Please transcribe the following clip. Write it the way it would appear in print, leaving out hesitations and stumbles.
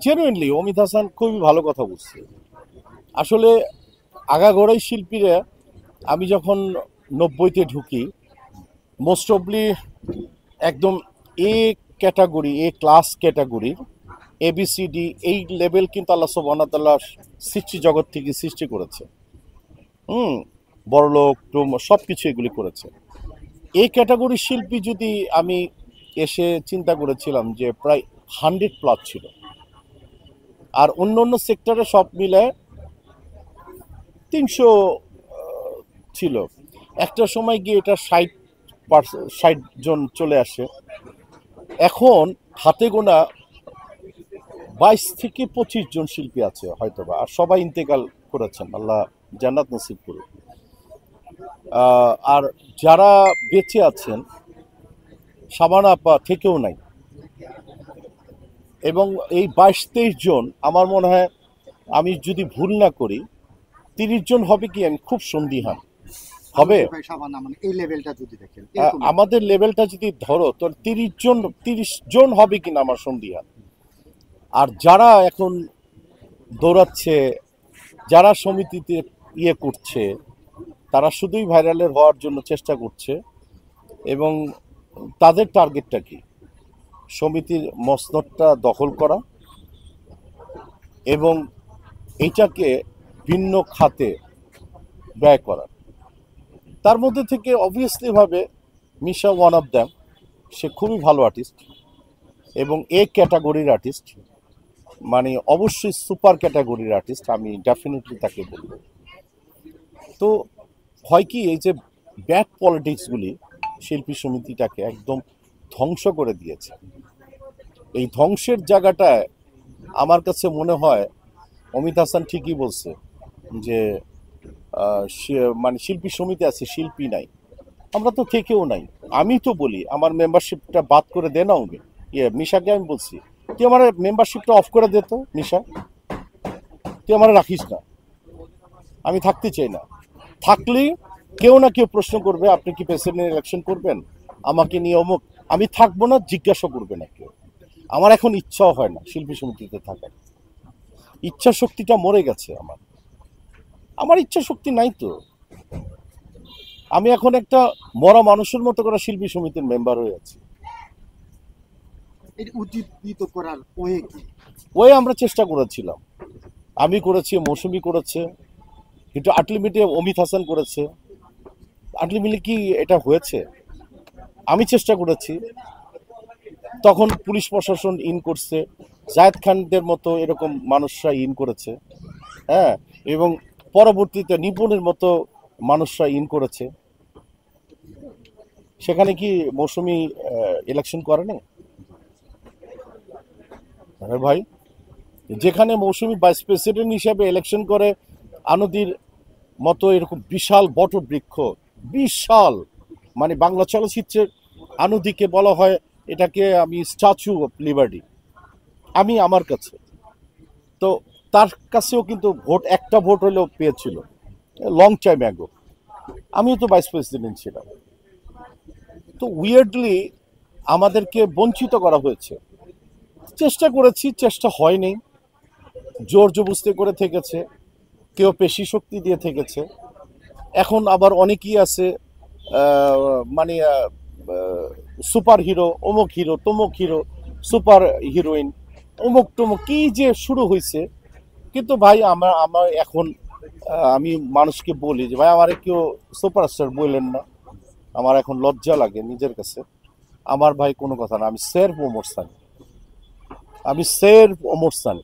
Genuinely Amit Hasan খুবই ভালো কথা বলছে। আসলে আগাগোড়াই শিল্পীরা, আমি যখন 90-তে ঢুকি, মোস্ট অবলি একদম এ ক্যাটাগরি, এ ক্লাস ক্যাটাগরির এবিসিডি এই লেভেল কিন্তু আল্লাহ সুবহানাহু ওয়া তাআলা সৃষ্টি জগৎ থেকে সৃষ্টি করেছে। হুম, বড়লোক সব কিছু এগুলি করেছে। এই ক্যাটাগরির শিল্পী যদি আমি এসে চিন্তা করেছিলাম যে প্রায় 100+ ছিল, আর অন্য অন্য সেক্টরে সব মিলে 300 ছিল। একটা সময় গিয়ে এটা 60 জন চলে আসে। এখন হাতে গোনা 22 থেকে 25 জন শিল্পী আছে হয়তোবা, আর সবাই ইন্তেকাল করেছেন, আল্লাহ জান্নাত নসিব করুন। আর যারা বেঁচে আছেন সাবানা আপা থেকেও নাই। এবং এই 22-23 জন আমার মনে হয়, আমি যদি ভুল না করি, 30 জন হবে কি আমি খুব সন্দিহান হবে। আমাদের লেভেলটা যদি ধরো তো 30 জন হবে কিনা আমার সন্দিহান। আর যারা এখন দৌড়াচ্ছে, যারা সমিতিতে ইয়ে করছে, তারা শুধুই ভাইরালের হওয়ার জন্য চেষ্টা করছে। এবং তাদের টার্গেটটা কি? সমিতির মসনদটা দখল করা এবং এইটাকে ভিন্ন খাতে ব্যয় করা। তার মধ্যে থেকে অবভিয়াসলি ভাবে মিশা ওয়ান অফ দ্যাম। সে খুবই ভালো আর্টিস্ট এবং এ ক্যাটাগরির আর্টিস্ট, মানে অবশ্যই সুপার ক্যাটাগরির আর্টিস্ট, আমি ডেফিনেটলি তাকে বলব। তো হয় কি, এই যে ব্যাড পলিটিক্সগুলি শিল্পী সমিতিটাকে একদম ধ্বংস করে দিয়েছে। এই ধ্বংসের জায়গাটায় আমার কাছে মনে হয় অমিত হাসান ঠিকই বলছে যে মানে শিল্পী সমিতি আছে, শিল্পী নাই। আমরা তো থেকেও নাই। আমি তো বলি আমার মেম্বারশিপটা বাদ করে দে না। মিশাকে আমি বলছি, তুই আমার মেম্বারশিপটা অফ করে দে তো মিশা, তুই আমার রাখিস না, আমি থাকতে চাই না। থাকলেই কেউ না কেউ প্রশ্ন করবে, আপনি কি প্রেসিডেন্ট ইলেকশন করবেন, আমাকে নিয়ে অমুক। আমি থাকবো না, জিজ্ঞাসা করবে না কেউ। আমার এখন ইচ্ছাও হয় না শিল্পী সমিতিতে থাকার। ইচ্ছা শক্তিটা মরে গেছে আমার ইচ্ছা শক্তি নাই তো। আমি এখন একটা মরা মানুষের মতো করে শিল্পী সমিতির মেম্বার হয়ে আছি। ওই আমরা চেষ্টা করেছিলাম, আমি করেছি, মৌসুমী করেছে, কিন্তু আলটিমেটলি অমিত হাসান করেছে। আলটিমেটলি কি এটা হয়েছে? আমি চেষ্টা করেছি, তখন পুলিশ প্রশাসন ইন করছে, জায়েদ খানদের মতো এরকম মানুষরা ইন করেছে, হ্যাঁ, এবং পরবর্তীতে নিপুণের মতো মানুষরা ইন করেছে। সেখানে কি মৌসুমী ইলেকশন করেনি? আরে ভাই, যেখানে মৌসুমী ভাইস প্রেসিডেন্ট হিসেবে ইলেকশন করে, আনদীর মতো এরকম বিশাল বটবৃক্ষ, বিশাল, মানে বাংলা চলচ্চিত্রের আনদীকে বলা হয়, এটাকে আমি স্ট্যাচু অফ লিবার্টি আমি আমার কাছে। তো তার কাছেও কিন্তু একটা ভোট হলেও পেয়েছিল লং টাইম অ্যাগো। আমিও তো ভাইস প্রেসিডেন্ট ছিলাম। তো উইয়ার্ডলি আমাদেরকে বঞ্চিত করা হয়েছে। চেষ্টা করেছি, চেষ্টা হয়নি, জোর জবরদস্তি করে থেকেছে, কেউ পেশি শক্তি দিয়ে থেকেছে। এখন আবার অনেকেই আছে মানে সুপার হিরো, অমুক হিরো, তমুক হিরো, সুপার হিরোইন, অমুক টমুক কি যে শুরু হয়েছে। কিন্তু ভাই আমার এখন আমি মানুষকে বলি যে ভাই আমার কেউ সুপারস্টার বললেন না, আমার এখন লজ্জা লাগে নিজের কাছে। আমার ভাই কোনো কথা না, আমি সেরফ ওমর সানি, আমি সেরফ ওমর সানি।